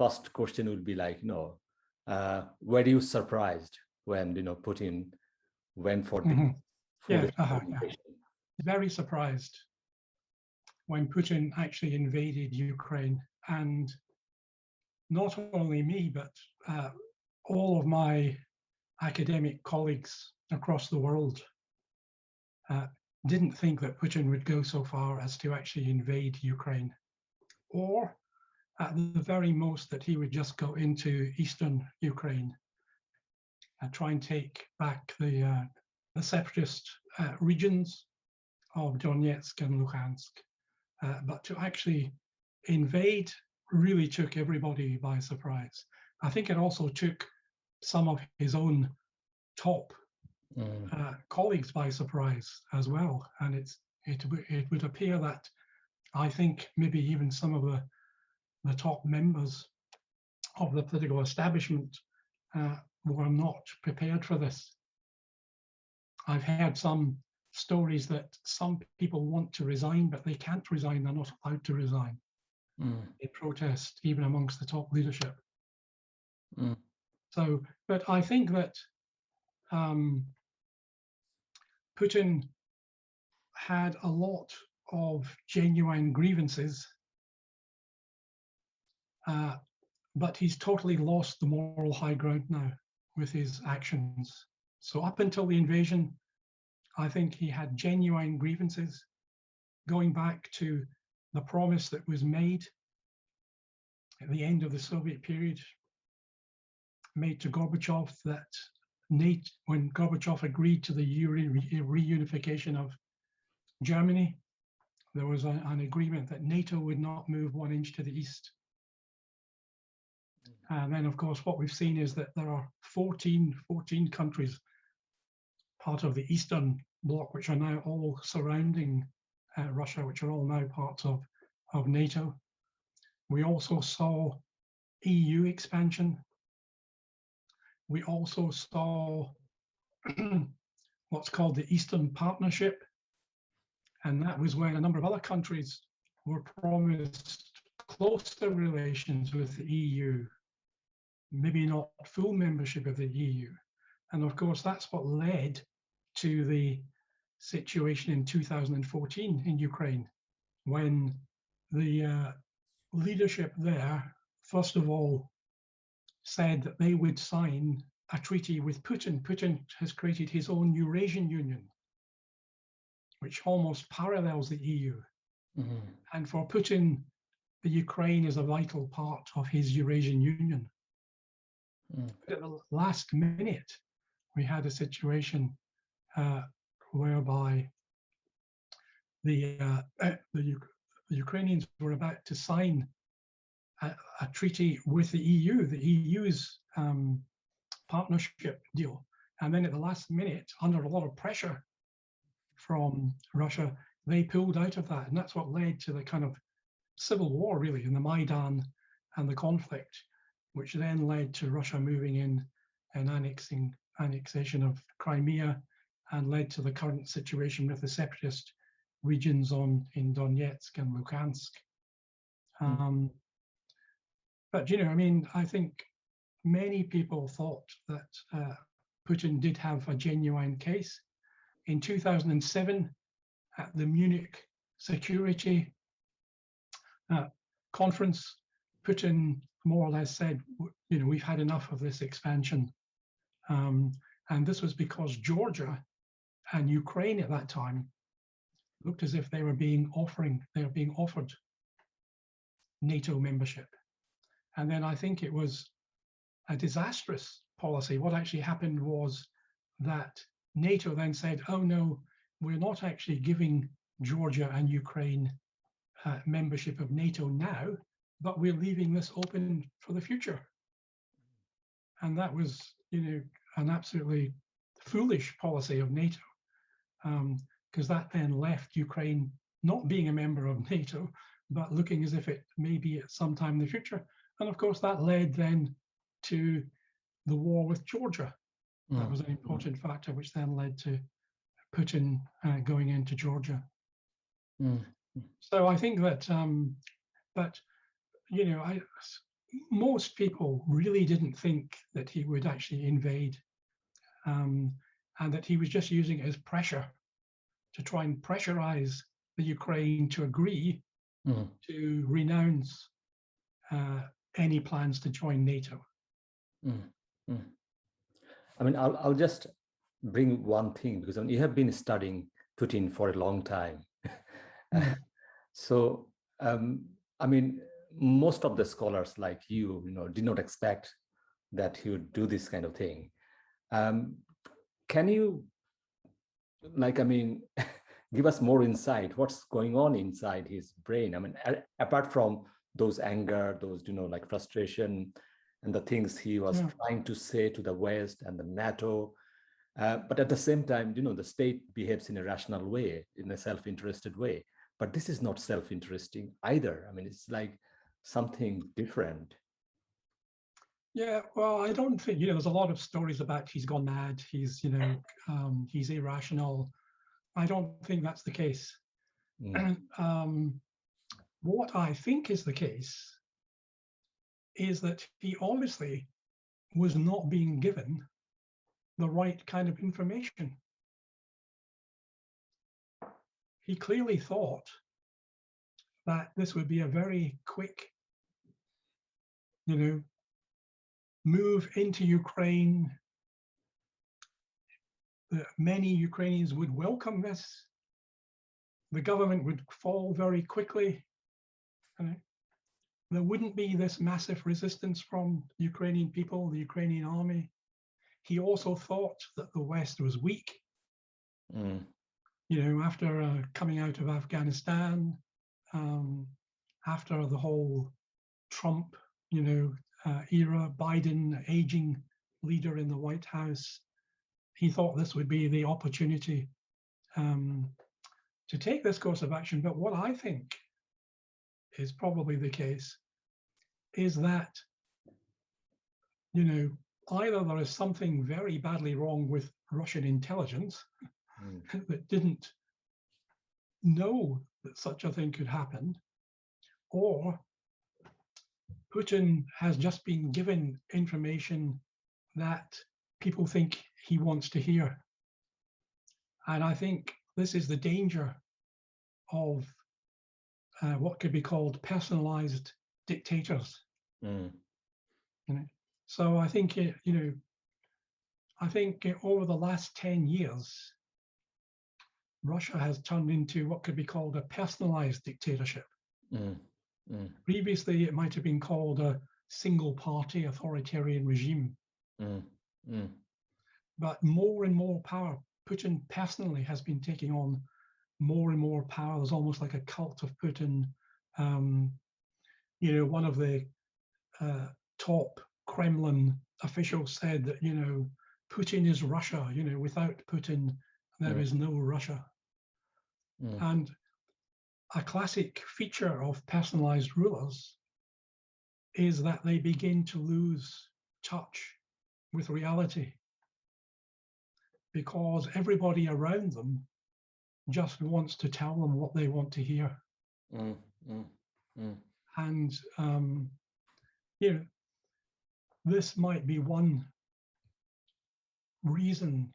first question would be like, were you surprised when Putin went for the yeah, very surprised when Putin actually invaded Ukraine, and not only me, but all of my academic colleagues across the world didn't think that Putin would go so far as to actually invade Ukraine, or at the very most that he would just go into eastern Ukraine and try and take back the separatist regions of Donetsk and Luhansk. But to actually invade really took everybody by surprise. I think it also took some of his own top colleagues by surprise as well. And it would appear that I think maybe even some of the top members of the political establishment were not prepared for this. I've heard some stories that some people want to resign, but they can't resign. They're not allowed to resign. They protest even amongst the top leadership. So, but I think that Putin had a lot of genuine grievances, but he's totally lost the moral high ground now with his actions. So up until the invasion, I think he had genuine grievances, going back to the promise that was made at the end of the Soviet period, made to Gorbachev, that when Gorbachev agreed to the reunification of Germany, there was an agreement that NATO would not move 1 inch to the east. And then, of course, what we've seen is that there are 14 countries, part of the Eastern Bloc, which are now all surrounding Russia, which are all now parts of NATO. We also saw EU expansion. We also saw what's called the Eastern Partnership. And that was when a number of other countries were promised closer relations with the EU, maybe not full membership of the EU. And of course, that's what led to the situation in 2014 in Ukraine, when the leadership there, first of all, said that they would sign a treaty with Putin. Putin has created his own Eurasian Union, which almost parallels the EU. And for Putin, the Ukraine is a vital part of his Eurasian Union. But at the last minute, we had a situation whereby the Ukrainians were about to sign a treaty with the EU, the EU's partnership deal. And then at the last minute, under a lot of pressure from Russia, they pulled out of that. And that's what led to the kind of civil war, really, in the Maidan and the conflict, which then led to Russia moving in and annexation of Crimea, and led to the current situation with the separatist regions in Donetsk and Luhansk. But, I think many people thought that Putin did have a genuine case. In 2007, at the Munich Security Conference, Putin more or less said, we've had enough of this expansion. And this was because Georgia and Ukraine at that time looked as if they were being offered NATO membership. And then I think it was a disastrous policy. What actually happened was that NATO then said, oh no, we're not actually giving Georgia and Ukraine membership of NATO now, but we're leaving this open for the future. And that was, an absolutely foolish policy of NATO, because that then left Ukraine not being a member of NATO, but looking as if it may be at some time in the future. And of course, that led then to the war with Georgia. That was an important factor, which then led to Putin going into Georgia. So I think that, most people really didn't think that he would actually invade, and that he was just using it as pressure to try and pressurize the Ukraine to agree Mm, to renounce any plans to join NATO. mm, mm. I mean, I'll just bring one thing, because I mean, you have been studying Putin for a long time. Mm. So, I mean, most of the scholars like you know, did not expect that he would do this kind of thing. Um, can you, like, I mean, give us more insight? What's going on inside his brain? I mean, apart from those anger, those, you know, like frustration, and the things he was Yeah. trying to say to the West and the NATO. But at the same time, you know, the state behaves in a rational way, in a self-interested way. But this is not self-interesting either. I mean, it's like something different. Yeah, well, I don't think, there's a lot of stories about he's gone mad, he's, he's irrational. I don't think that's the case. Mm, What I think is the case is that he obviously was not being given the right kind of information. He clearly thought that this would be a very quick, move into Ukraine, that many Ukrainians would welcome this, the government would fall very quickly, there wouldn't be this massive resistance from the Ukrainian people, the Ukrainian army. He also thought that the West was weak. mm, After coming out of Afghanistan, after the whole Trump, era, Biden, aging leader in the White House, he thought this would be the opportunity to take this course of action. But what I think is probably the case is that, either there is something very badly wrong with Russian intelligence mm, that didn't know that such a thing could happen, or Putin has just been given information that people think he wants to hear. And I think this is the danger of what could be called personalized dictators. mm, So I think, I think over the last 10 years, Russia has turned into what could be called a personalized dictatorship. mm, mm, Previously, it might have been called a single party authoritarian regime. mm, mm, But more and more power, Putin personally has been taking on more and more power. There's almost like a cult of Putin. One of the top Kremlin officials said that, Putin is Russia. Without Putin, there is no Russia. mm, And a classic feature of personalized rulers is that they begin to lose touch with reality because everybody around them just wants to tell them what they want to hear. mm, mm, mm, And, this might be one reason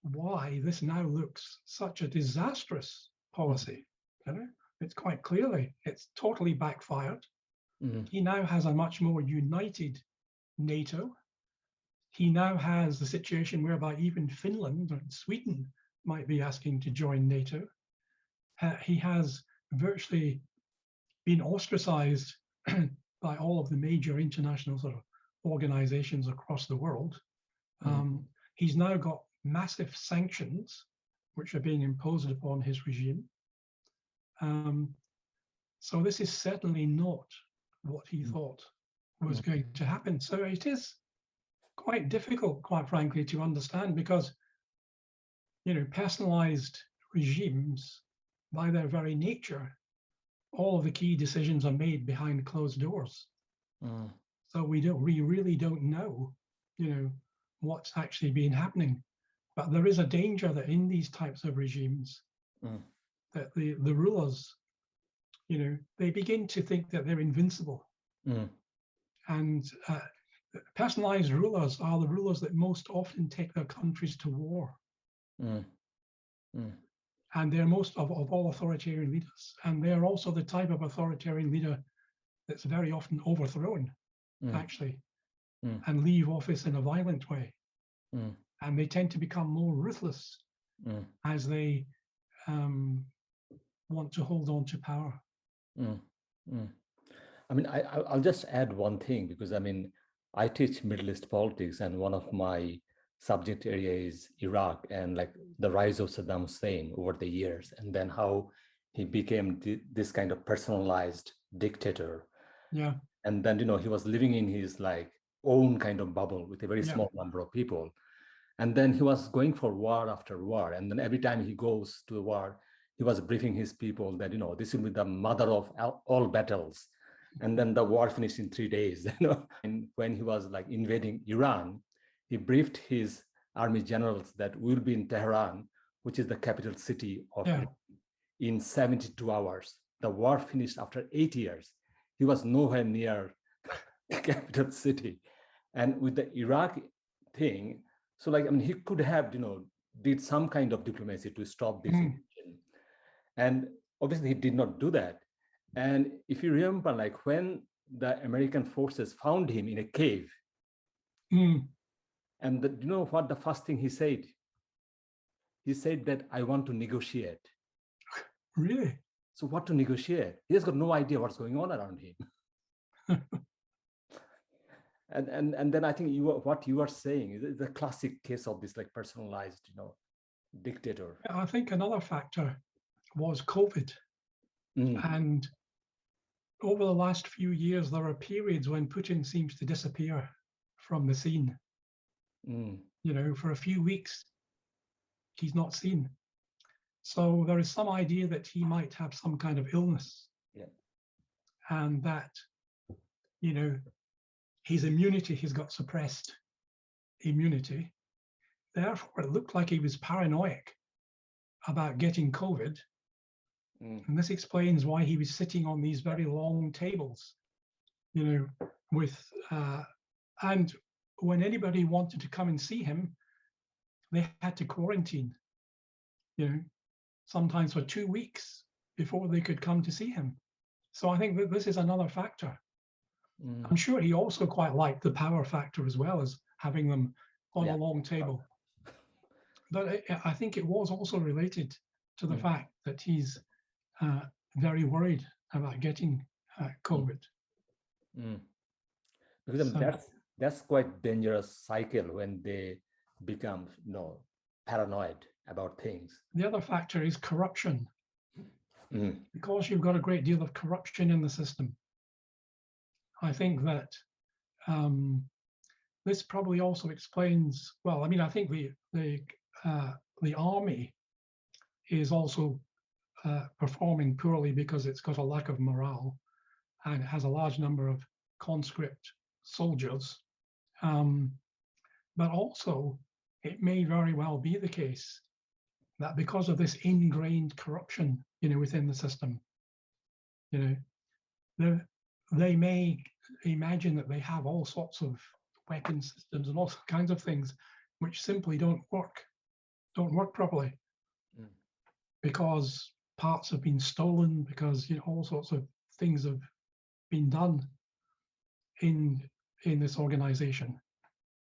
why this now looks such a disastrous policy. It's quite clearly, it's totally backfired. mm, He now has a much more united NATO. He now has the situation whereby even Finland and Sweden might be asking to join NATO. He has virtually been ostracized by all of the major international sort of organizations across the world. He's now got massive sanctions which are being imposed upon his regime. So this is certainly not what he thought was going to happen. So it is quite difficult, quite frankly, to understand because, personalized regimes, by their very nature, all of the key decisions are made behind closed doors. mm, So we really don't know, what's actually been happening. But there is a danger that in these types of regimes, mm, that the rulers, they begin to think that they're invincible. mm. And personalized rulers are the rulers that most often take their countries to war. Mm. Mm. And they're most of all authoritarian leaders. And they're also the type of authoritarian leader that's very often overthrown, actually, and leave office in a violent way. And they tend to become more ruthless as they want to hold on to power. I mean, I'll just add one thing, because I mean, I teach Middle East politics, and one of my subject area is Iraq, and like the rise of Saddam Hussein over the years, and then how he became this kind of personalized dictator. Yeah. And then, you know, he was living in his like own kind of bubble with a very small number of people. And then he was going for war after war. And then every time he goes to a war, he was briefing his people that, you know, this will be the mother of all battles. And then the war finished in 3 days. You know, and when he was like invading Iran, he briefed his army generals that we'll be in Tehran, which is the capital city of Iran, in 72 hours. The war finished after 8 years. He was nowhere near the capital city. And with the Iraq thing, so like, I mean, he could have, you know, did some kind of diplomacy to stop this invasion. And obviously he did not do that. And if you remember, like when the American forces found him in a cave, and you know what the first thing he said? He said that I want to negotiate. Really? So what to negotiate? He has got no idea what's going on around him. And then I think what you are saying is the classic case of this like personalized, you know, dictator. I think another factor was COVID. And over the last few years, there are periods when Putin seems to disappear from the scene. You know, for a few weeks, he's not seen. So there is some idea that he might have some kind of illness. And that, you know, his immunity, he's got suppressed immunity. Therefore, it looked like he was paranoid about getting COVID. And this explains why he was sitting on these very long tables, you know, with, and when anybody wanted to come and see him, they had to quarantine, you know, sometimes for 2 weeks before they could come to see him. So I think that this is another factor. I'm sure he also quite liked the power factor as well as having them on a long table. But I think it was also related to the fact that he's very worried about getting COVID. Because that's quite dangerous cycle when they become, you know, paranoid about things. The other factor is corruption. Because you've got a great deal of corruption in the system. I think that this probably also explains, well, I mean, I think the army is also performing poorly because it's got a lack of morale and it has a large number of conscript soldiers. But also, it may very well be the case that because of this ingrained corruption, you know, within the system, you know, they may imagine that they have all sorts of weapon systems and all kinds of things which simply don't work properly because parts have been stolen, because, you know, all sorts of things have been done in this organization.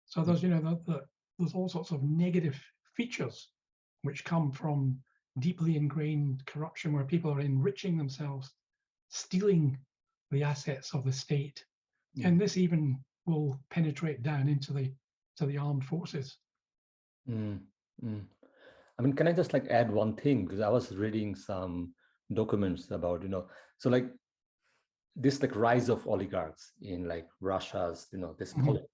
So there's, you know, there's all sorts of negative features which come from deeply ingrained corruption where people are enriching themselves, stealing the assets of the state. And this even will penetrate down into the armed forces. I mean, can I just like add one thing? Because I was reading some documents about, you know, so like this like rise of oligarchs in like Russia's, you know, this polity.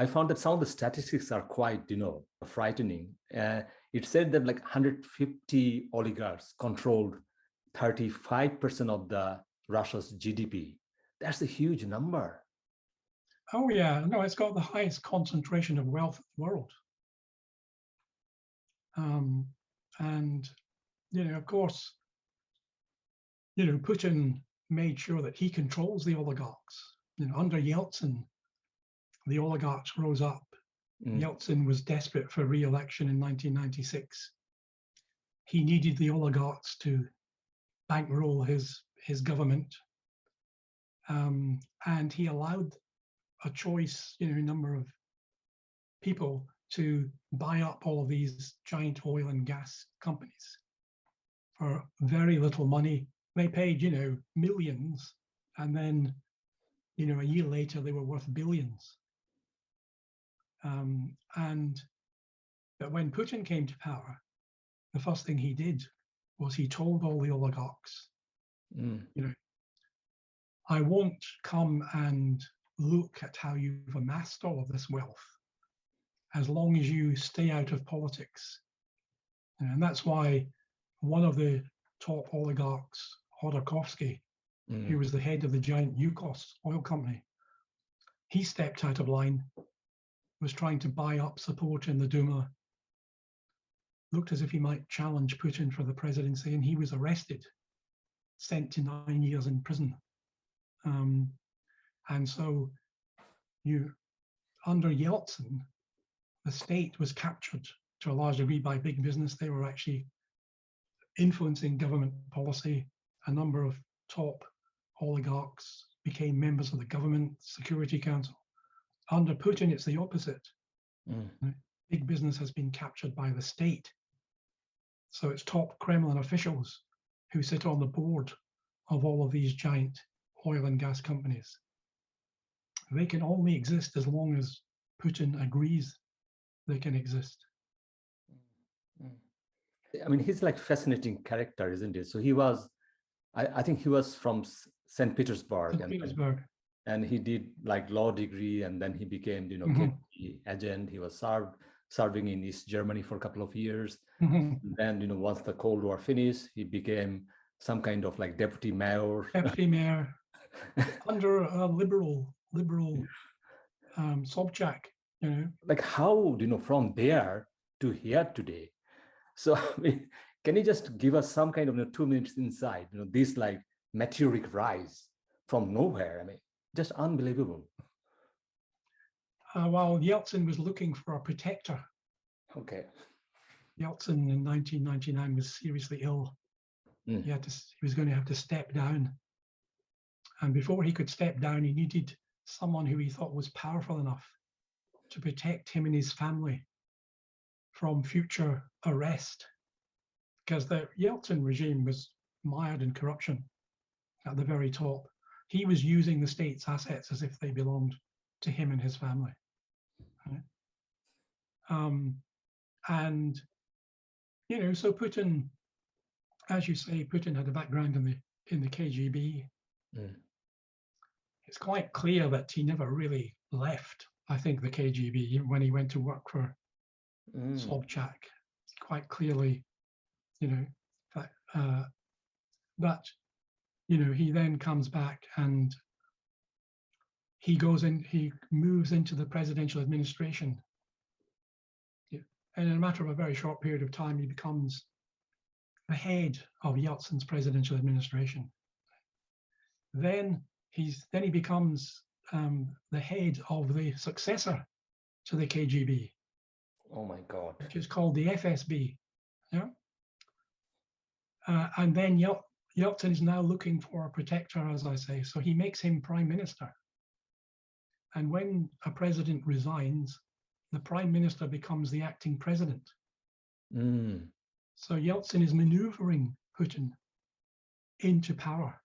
I found that some of the statistics are quite, you know, frightening. It said that like 150 oligarchs controlled 35% of the Russia's GDP. That's a huge number. Oh yeah, no, it's got the highest concentration of wealth in the world. And, you know, of course, you know, Putin made sure that he controls the oligarchs. Under Yeltsin, the oligarchs rose up. Yeltsin was desperate for re-election in 1996. He needed the oligarchs to bankroll his government, and he allowed a choice, number of people to buy up all of these giant oil and gas companies for very little money. They paid, millions, and then, a year later they were worth billions. But when Putin came to power, the first thing he did was he told all the oligarchs, I won't come and look at how you've amassed all of this wealth as long as you stay out of politics. And that's why one of the top oligarchs, Hodorkovsky, who was the head of the giant Yukos oil company, he stepped out of line, was trying to buy up support in the Duma, looked as if he might challenge Putin for the presidency, and he was arrested, sent to 9 years in prison. And so under Yeltsin, the state was captured to a large degree by big business. They were actually influencing government policy. A number of top oligarchs became members of the government Security Council. Under Putin, it's the opposite. Big business has been captured by the state. So it's top Kremlin officials who sit on the board of all of these giant oil and gas companies. They can only exist as long as Putin agrees they can exist. I mean, he's like fascinating character, isn't it? So he was, I think he was from St. Petersburg. And he did like law degree, and then he became, KGB agent. He was serving in East Germany for a couple of years. And then, once the Cold War finished, he became some kind of like deputy mayor. Under a liberal Sobchak, Like how, from there to here today. So, I mean, can you just give us some kind of 2 minutes insight, this like meteoric rise from nowhere? I mean, just unbelievable. While Yeltsin was looking for a protector. Okay. Yeltsin in 1999 was seriously ill. He was going to have to step down. And before he could step down, he needed someone who he thought was powerful enough to protect him and his family from future arrest. Because the Yeltsin regime was mired in corruption at the very top. He was using the state's assets as if they belonged to him and his family. So Putin, as you say, Putin had a background in the KGB. It's quite clear that he never really left, I think, the KGB, even when he went to work for Sobchak. Quite clearly, but he then comes back and he moves into the presidential administration. And in a matter of a very short period of time, he becomes the head of Yeltsin's presidential administration. Then he becomes the head of the successor to the KGB. Oh my God. Which is called the FSB. And then Yeltsin is now looking for a protector, as I say. So he makes him prime minister. And when a president resigns, the prime minister becomes the acting president. So Yeltsin is maneuvering Putin into power.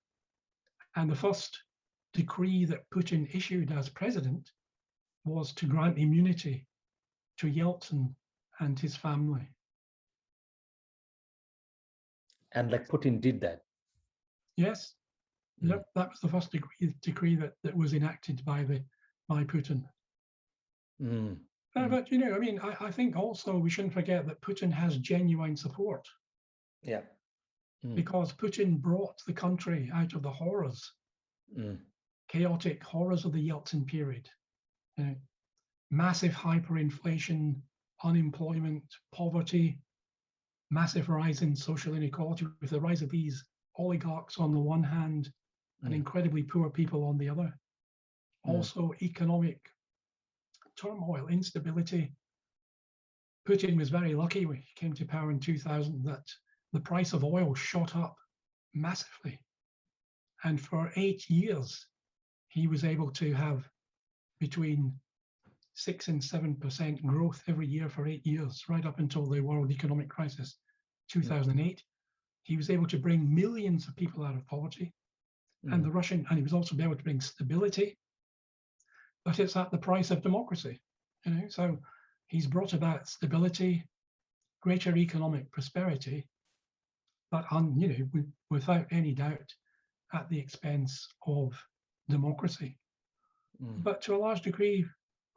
And the first decree that Putin issued as president was to grant immunity to Yeltsin and his family. And like Putin did that? Yes. Yep, that was the first decree that was enacted by Putin. But, I think also we shouldn't forget that Putin has genuine support. Yeah. Because Putin brought the country out of the horrors, chaotic horrors of the Yeltsin period. Massive hyperinflation, unemployment, poverty, massive rise in social inequality with the rise of these oligarchs on the one hand and incredibly poor people on the other. Also, economic turmoil, instability. Putin was very lucky when he came to power in 2000 that the price of oil shot up massively. And for 8 years, he was able to have between 6 and 7% growth every year for 8 years, right up until the world economic crisis, 2008. He was able to bring millions of people out of poverty. And he was also able to bring stability, but it's at the price of democracy. So he's brought about stability, greater economic prosperity, but without any doubt, at the expense of democracy. But to a large degree,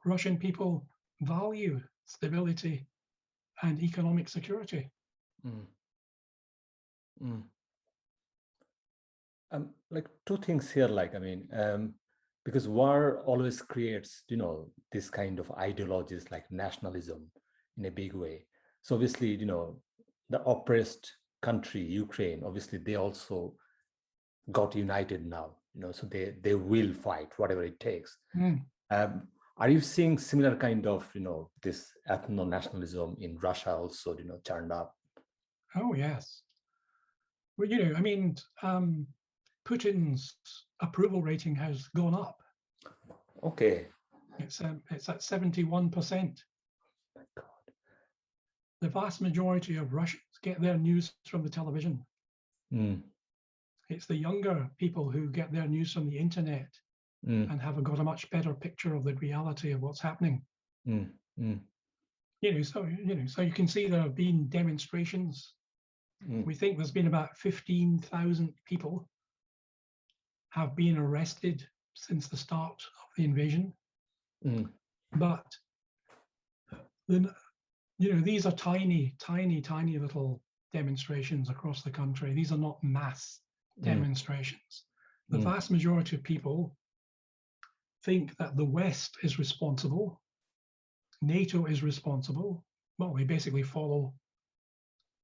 Russian people value stability and economic security. Like two things here, because war always creates, this kind of ideologies like nationalism in a big way. So obviously, the oppressed country, Ukraine, obviously they also got united now, so they will fight whatever it takes. Are you seeing similar kind of, this ethno-nationalism in Russia also, turned up? Oh, yes. Well, Putin's approval rating has gone up. Okay. It's at 71%. My God. The vast majority of Russians get their news from the television. It's the younger people who get their news from the internet and have got a much better picture of the reality of what's happening. So you can see there have been demonstrations. We think there's been about 15,000 people have been arrested since the start of the invasion. But these are tiny little demonstrations across the country. These are not mass demonstrations. The vast majority of people think that the West is responsible, NATO is responsible. Well, they basically follow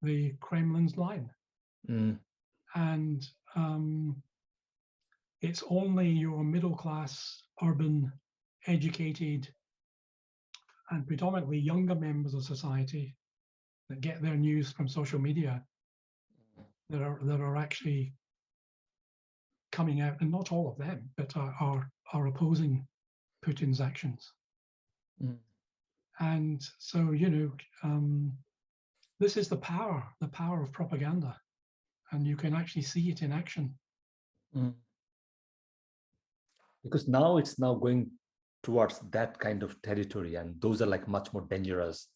the Kremlin's line. And it's only your middle class, urban, educated, and predominantly younger members of society that get their news from social media that are actually coming out, and not all of them, but are opposing Putin's actions. And so, this is the power of propaganda, and you can actually see it in action. Because now it's now going towards that kind of territory, and those are like much more dangerous,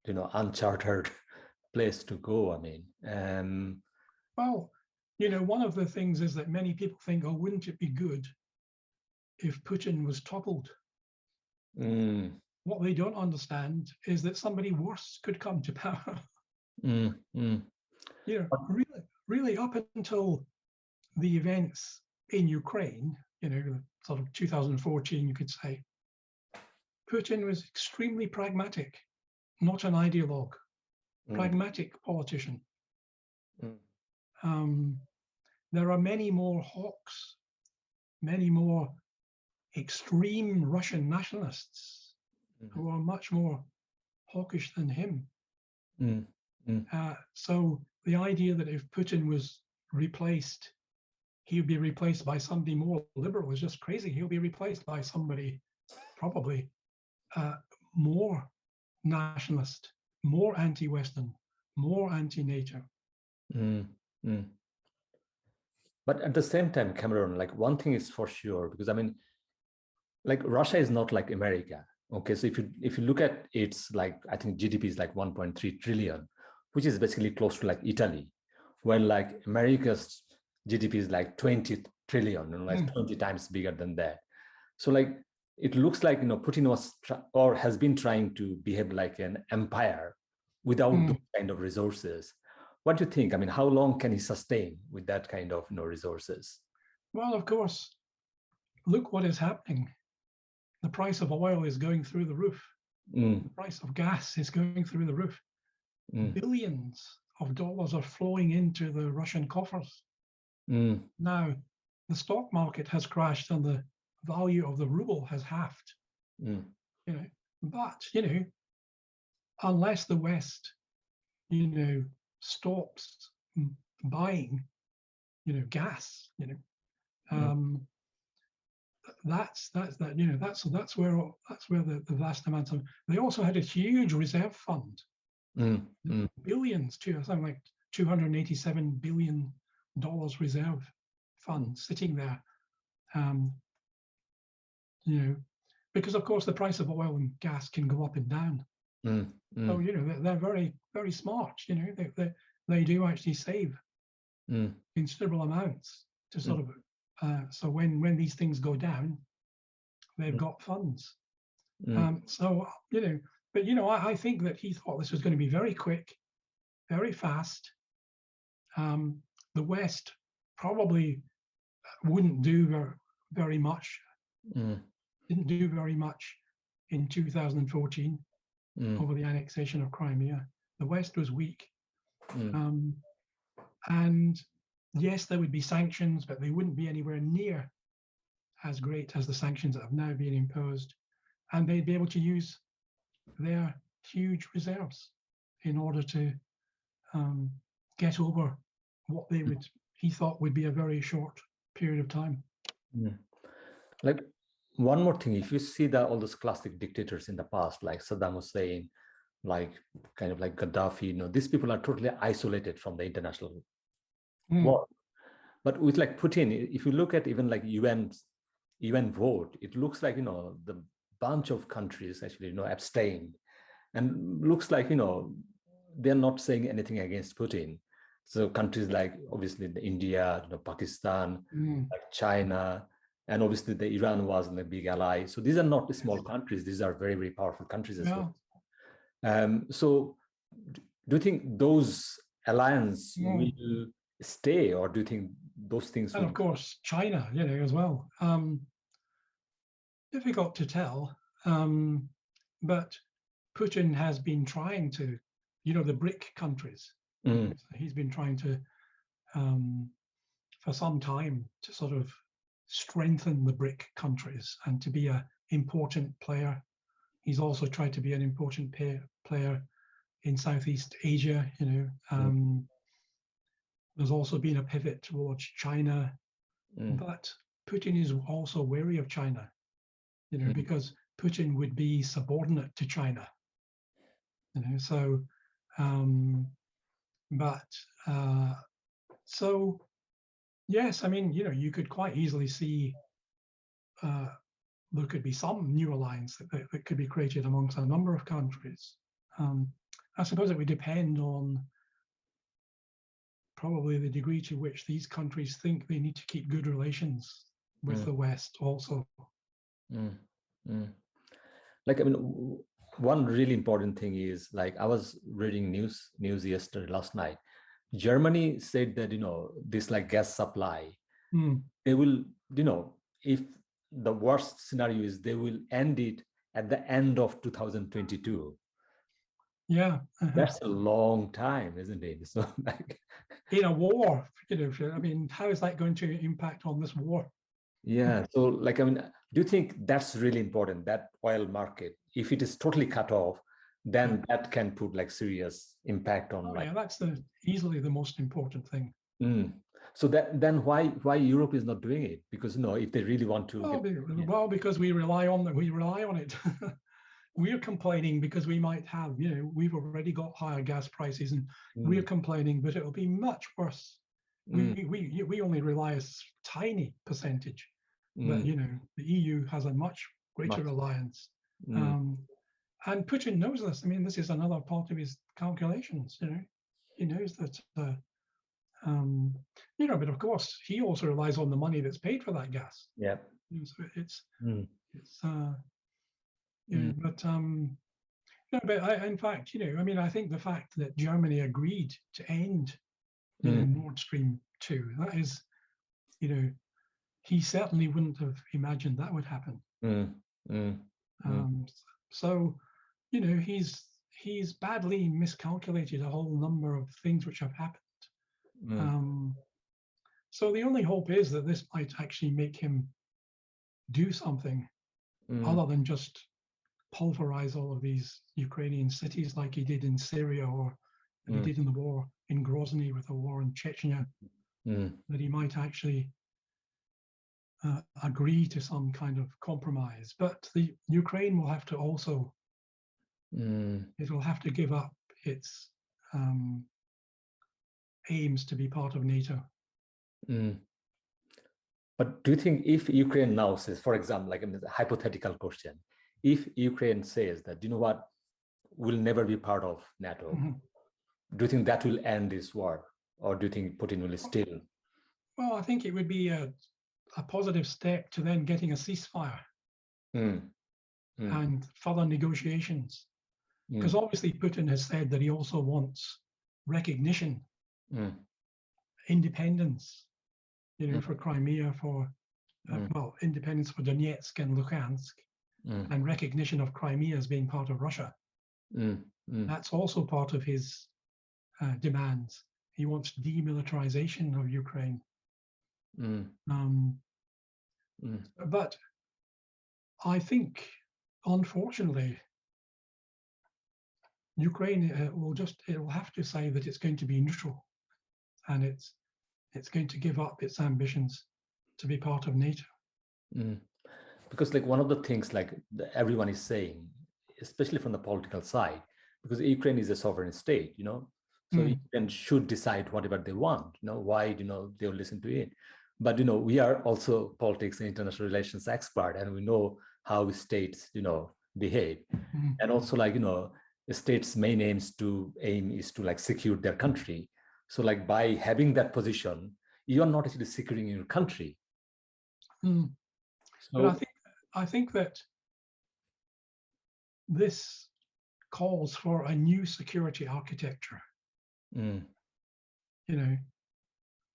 uncharted place to go. Well, one of the things is that many people think, oh, wouldn't it be good if Putin was toppled? What they don't understand is that somebody worse could come to power. Really up until the events in Ukraine, sort of 2014, you could say, Putin was extremely pragmatic, not an ideologue, pragmatic politician. There are many more hawks, many more extreme Russian nationalists who are much more hawkish than him. So the idea that if Putin was replaced, he would be replaced by somebody more liberal is just crazy. He'll be replaced by somebody probably more nationalist, more anti-Western, more anti-NATO. But at the same time, Cameron, like one thing is for sure, because like Russia is not like America. Okay, so if you look at its, like, I think GDP is like 1.3 trillion, which is basically close to like Italy, when like America's GDP is like 20 trillion, like 20 times bigger than that. So like it looks like Putin was or has been trying to behave like an empire without those kind of resources. What do you think? How long can he sustain with that kind of resources? Well, of course, look what is happening. The price of oil is going through the roof. The price of gas is going through the roof. Billions of dollars are flowing into the Russian coffers. Now, the stock market has crashed and the value of the ruble has halved. Mm. You know, but unless the West, stops buying, gas, that's where the vast amounts of. They also had a huge reserve fund, billions too, something like $287 billion reserve fund sitting there, because of course the price of oil and gas can go up and down. So they're very, very smart. They do actually save considerable amounts to sort of. So when these things go down, they've got funds. So but I think that he thought this was going to be very quick, very fast. The West probably wouldn't do very much. Didn't do very much in 2014 over the annexation of Crimea. The West was weak. And yes, there would be sanctions, but they wouldn't be anywhere near as great as the sanctions that have now been imposed. And they'd be able to use their huge reserves in order to get over what he thought would be a very short period of time. Like one more thing, if you see that all those classic dictators in the past, like Saddam Hussein, like kind of like Gaddafi, these people are totally isolated from the international world. But with like Putin, if you look at even like UN vote, it looks like the bunch of countries actually abstained, and looks like they're not saying anything against Putin. So countries like obviously the India, Pakistan, like China, and obviously the Iran was the big ally. So these are not small countries; these are very, very powerful countries as well. So do you think those alliances will stay, or do you think those things? And of course, China, as well. Difficult to tell, but Putin has been trying to, the BRIC countries. He's been trying to, for some time, to sort of strengthen the BRIC countries and to be an important player. He's also tried to be an important player in Southeast Asia. There's also been a pivot towards China, but Putin is also wary of China, because Putin would be subordinate to China. So, so yes, I mean, you could quite easily see there could be some new alliance that could be created amongst a number of countries. I suppose it would depend on probably the degree to which these countries think they need to keep good relations with the West also. Like, I mean, one really important thing is, like, I was reading news yesterday, last night. Germany said that, this like gas supply, they will, if the worst scenario is they will end it at the end of 2022. Yeah. That's a long time, isn't it? So like in a war, I mean, how is that going to impact on this war? Yeah. So like, I mean, do you think that's really important, that oil market? If it is totally cut off, then that can put like serious impact on yeah, that's easily the most important thing. So then why Europe is not doing it? Because if they really want to well, because we rely on it. We're complaining because we might have, we've already got higher gas prices, and we're complaining, but it'll be much worse. We only rely a tiny percentage, but the EU has a much greater reliance. And Putin knows this. I mean, this is another part of his calculations. He knows that. But of course, he also relies on the money that's paid for that gas. Yeah. So it's. But no, but in fact, I mean, I think the fact that Germany agreed to end Nord Stream 2, that is, he certainly wouldn't have imagined that would happen. So, he's badly miscalculated a whole number of things which have happened. So the only hope is that this might actually make him do something other than just pulverize all of these Ukrainian cities like he did in Syria, or that he did in the war in Grozny with the war in Chechnya, that he might actually agree to some kind of compromise. But the Ukraine will have to also, it will have to give up its aims to be part of NATO. But do you think if Ukraine now says, for example, like a hypothetical question, if Ukraine says that, you know what, we'll never be part of NATO, do you think that will end this war? Or do you think Putin will still? Well, I think it would be a positive step to then getting a ceasefire and further negotiations. Because obviously Putin has said that he also wants recognition, independence, for Crimea, for well, independence for Donetsk and Luhansk, and recognition of Crimea as being part of Russia. That's also part of his demands. He wants demilitarization of Ukraine. But I think, unfortunately, Ukraine it will have to say that it's going to be neutral, and it's going to give up its ambitions to be part of NATO. Because like one of the things like everyone is saying, especially from the political side, because Ukraine is a sovereign state, so Ukraine should decide whatever they want, why, they'll listen to it. But, we are also politics and international relations expert, and we know how states, behave. And also like, the state's main aim is to like secure their country. So like by having that position, you are not actually securing your country. So, but I think that this calls for a new security architecture, in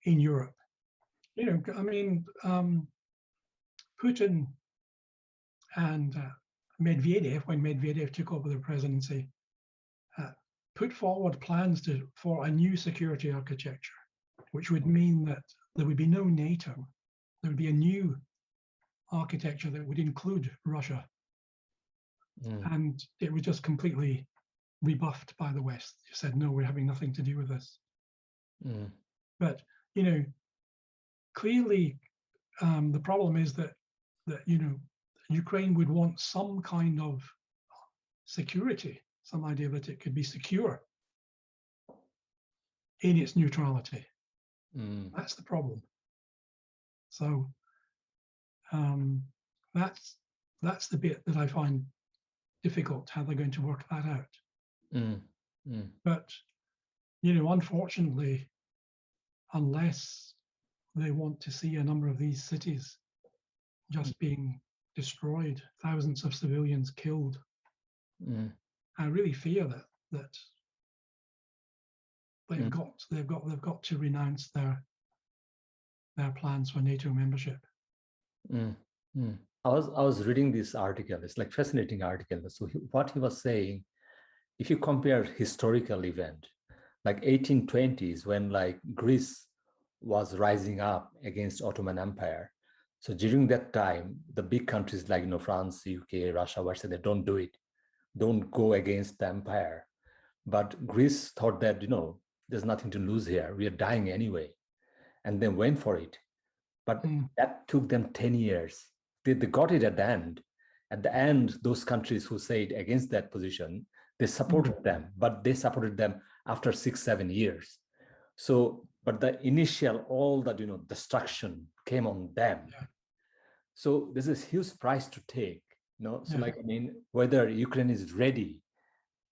Europe. I mean, Putin and Medvedev, when Medvedev took over the presidency, put forward plans for a new security architecture, which would mean that there would be no NATO. There would be a new architecture that would include Russia. And it was just completely rebuffed by the West. You said, no, we're having nothing to do with this. But, clearly the problem is that Ukraine would want some kind of security, some idea that it could be secure in its neutrality. That's the problem. So that's the bit that I find difficult, how they're going to work that out. But unfortunately, unless they want to see a number of these cities just being destroyed, thousands of civilians killed, I really fear that they've got to renounce their plans for NATO membership. I was reading this article. It's like fascinating article. So what he was saying, if you compare historical event, like 1820s, when like Greece was rising up against Ottoman Empire. So during that time, the big countries like France, UK, Russia were saying, don't do it, don't go against the empire. But Greece thought that there's nothing to lose here. We are dying anyway, and they went for it. But that took them 10 years. They got it at the end. At the end, those countries who stayed against that position, they supported them, but they supported them after 6-7 years. So, but the initial, all that, destruction came on them. So there's this huge price to take, So like, I mean, whether Ukraine is ready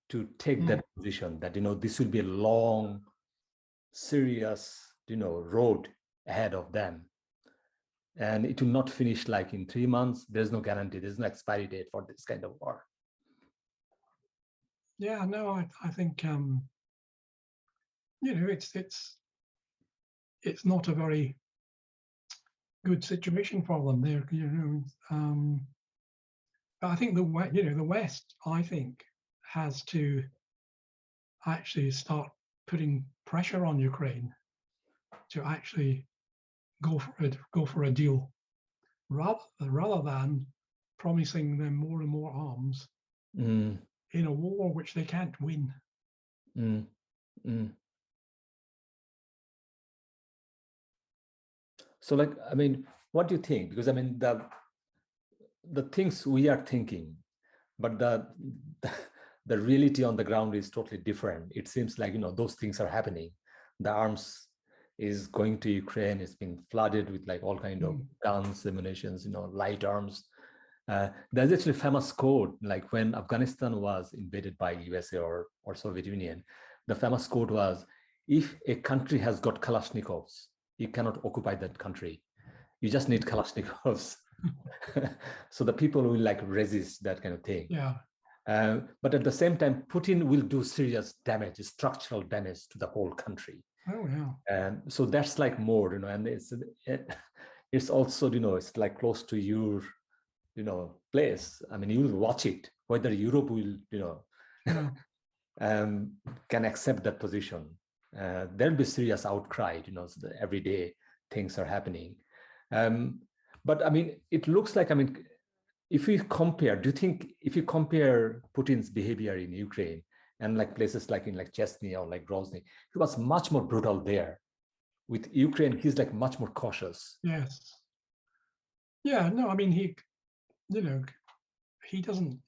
to take that position, that, this will be a long, serious, road ahead of them. And it will not finish like in 3 months. There's no guarantee. There's no expiry date for this kind of war. Yeah, no, I think, it's not a very good situation for them there, but I think the West, I think, has to actually start putting pressure on Ukraine to actually go for a deal, rather than promising them more and more arms in a war which they can't win. So, like, I mean, what do you think? Because I mean, the things we are thinking, but the reality on the ground is totally different. It seems like, you know, those things are happening. The arms is going to Ukraine. It's being flooded with like all kind of guns, ammunitions, you know, light arms. There's actually a famous quote, like when Afghanistan was invaded by USA or Soviet Union, the famous quote was, if a country has got Kalashnikovs, you cannot occupy that country. You just need Kalashnikovs. So the people will like resist that kind of thing. Yeah. But at the same time, Putin will do serious damage, structural damage to the whole country. Oh, yeah. And so that's like more, you know, and it's also, you know, it's like close to your, you know, place. I mean, you will watch it, whether Europe will, you know, Yeah. can accept that position. There'll be serious outcry, you know, so every day things are happening. But I mean, it looks like, I mean, if we compare, do you think if you compare Putin's behavior in Ukraine and like places like in like Chechnya or like Grozny, he was much more brutal there. With Ukraine, he's like much more cautious. Yes. Yeah, no, I mean, he doesn't,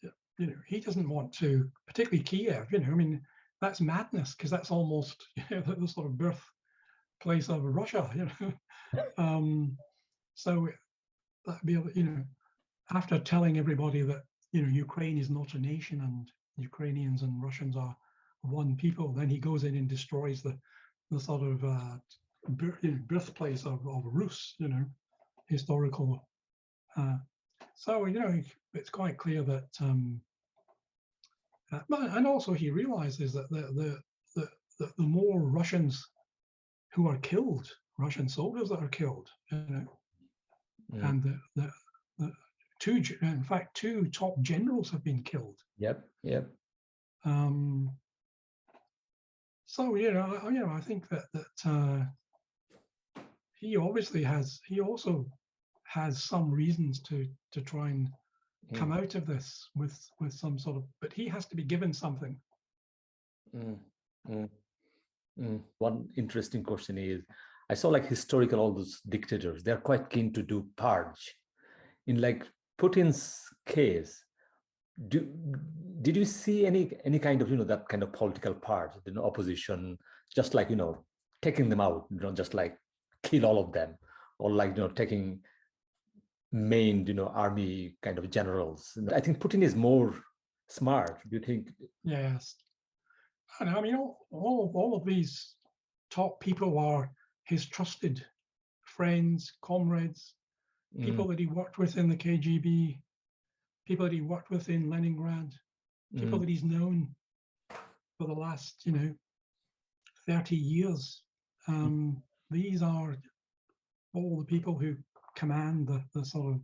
he doesn't want to, particularly Kiev, I mean, that's madness, because that's almost the sort of birthplace of Russia, so that'd be, after telling everybody that, Ukraine is not a nation and Ukrainians and Russians are one people, then he goes in and destroys the sort of birthplace of Rus, historical. So, it's quite clear that, and also he realizes that the more Russians who are killed, Russian soldiers that are killed, and the two top generals have been killed. Yep. So I think that he also has some reasons to try and come out of this with some sort of, but he has to be given something. One interesting question is, I saw like historical, all those dictators, they're quite keen to do purge. In like Putin's case, did you see any kind of, that kind of political purge, opposition, just like, taking them out, just like kill all of them, or like, taking main, army kind of generals? I think Putin is more smart. Do you think? Yes. I mean, all of these top people are his trusted friends, comrades, people that he worked with in the KGB, people that he worked with in Leningrad, people that he's known for the last, 30 years. These are all the people who command the sort of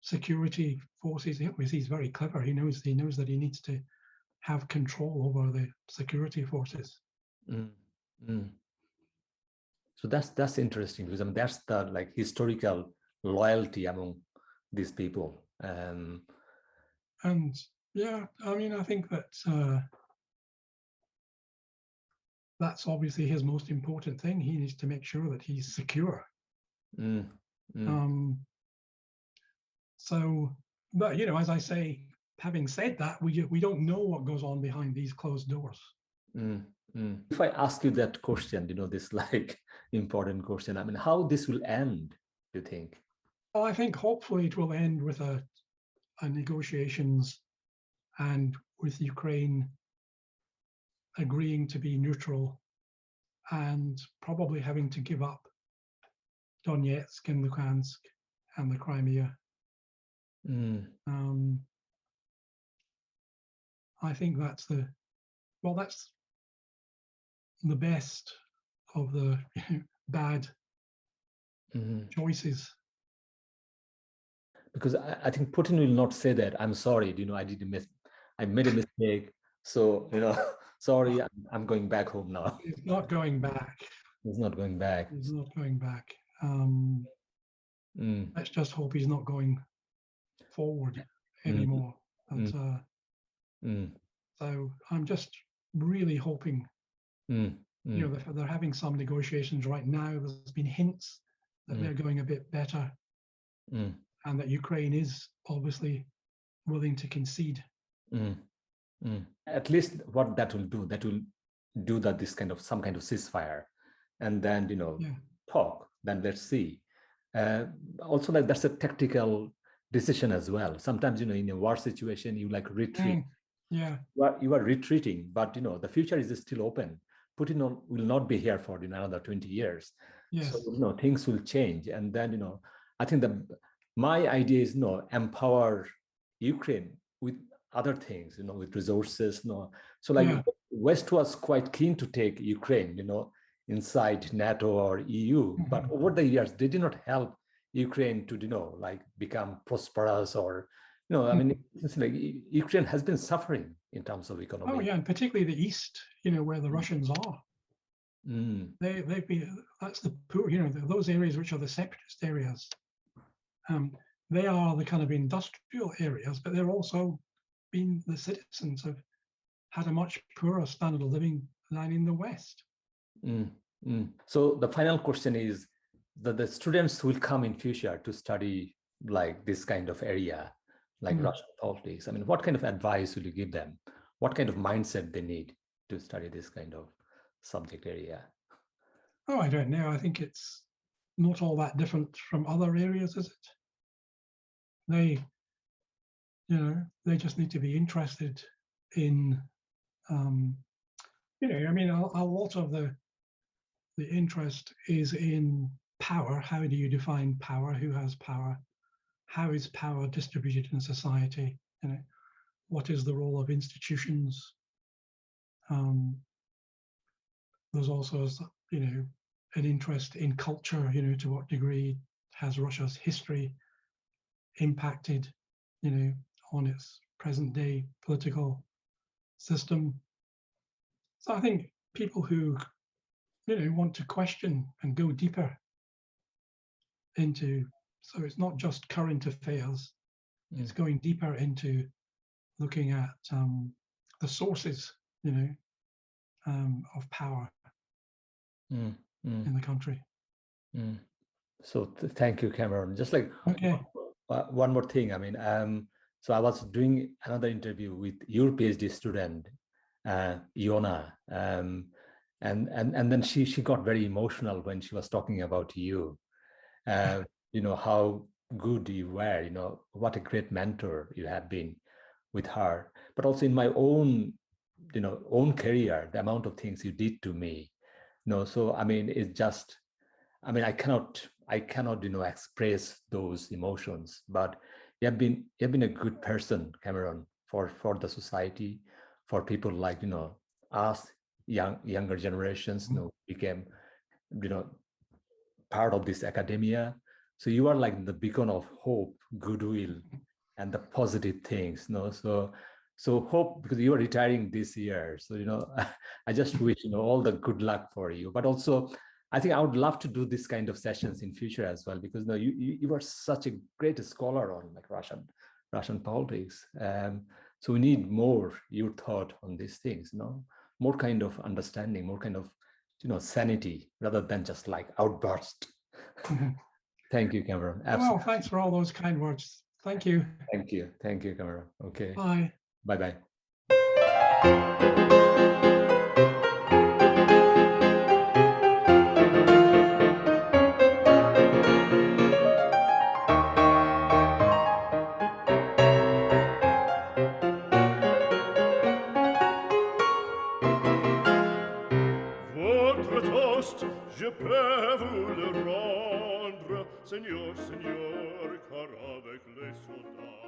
security forces. He's very clever. He knows that he needs to have control over the security forces. So that's interesting, because I mean, that's the like historical loyalty among these people. And yeah, I mean, I think that that's obviously his most important thing. He needs to make sure that he's secure. So, but as I say, having said that, we don't know what goes on behind these closed doors. If I ask you that question, this like important question, I mean, how this will end, do you think? Well, I think hopefully it will end with a negotiations, and with Ukraine agreeing to be neutral and probably having to give up Donetsk and Luhansk and the Crimea. I think that's the best of the bad choices. Because I think Putin will not say that, I'm sorry, I made a mistake. So, sorry, I'm going back home now. He's not going back. He's not going back. He's not going back. Let's just hope he's not going forward anymore. But, so I'm just really hoping, you know, they're having some negotiations right now. There's been hints that they're going a bit better, and that Ukraine is obviously willing to concede. At least what that will do that this kind of some kind of ceasefire, and then, you know, talk. Then let's see. Also, like, that's a tactical decision as well. Sometimes, you know, in a war situation, you like retreat. You are retreating, but, you know, the future is still open. Putin will not be here for, you know, another 20 years. So, you know, things will change. And then, you know, I think my idea is, you know, empower Ukraine with other things, you know, with resources, you know. So like West was quite keen to take Ukraine, you know, inside NATO or EU, but over the years, they did not help Ukraine to, you know, like become prosperous or, you know, I mean, it's like Ukraine has been suffering in terms of economy. Oh yeah, and particularly the east, you know, where the Russians are. They've been, that's the poor, you know, those areas which are the separatist areas. They are the kind of industrial areas, but they're also been, the citizens have had a much poorer standard of living than in the West. So the final question is that the students will come in future to study like this kind of area, like Russian politics. I mean, what kind of advice will you give them? What kind of mindset they need to study this kind of subject area? Oh, I don't know. I think it's not all that different from other areas, is it? They, you know, they just need to be interested in, you know, I mean, a lot of the interest is in power. How do you define power? Who has power? How is power distributed in society? You know, what is the role of institutions? There's also, you know, an interest in culture. You know, to what degree has Russia's history impacted, you know, on its present day political system? So I think people who, you know, want to question and go deeper into, so it's not just current affairs, it's going deeper into looking at the sources, you know, of power in the country. So thank you, Cameron. Just like one more thing. I mean, so I was doing another interview with your PhD student, Iona, and then she got very emotional when she was talking about you. You know, how good you were, you know, what a great mentor you have been with her, but also in my own, you know, own career, the amount of things you did to me, you know. So I mean, it's just, I mean, I cannot, you know, express those emotions, but you have been a good person, Cameron, for the society, for people like, you know, us younger generations, you know, became, you know, part of this academia. So you are like the beacon of hope, goodwill, and the positive things, you know. So hope, because you are retiring this year. So, you know, I just wish, you know, all the good luck for you. But also, I think I would love to do this kind of sessions in future as well, because, you know, you are such a great scholar on like Russian politics. So we need more your thought on these things, you know, more kind of understanding, more kind of, you know, sanity, rather than just like outburst. Thank you, Cameron. Well, thanks for all those kind words. Thank you. Thank you, Cameron. Okay. Bye. Bye. Votre toast, je peux vous le rendre, Seigneur, car avec les soldats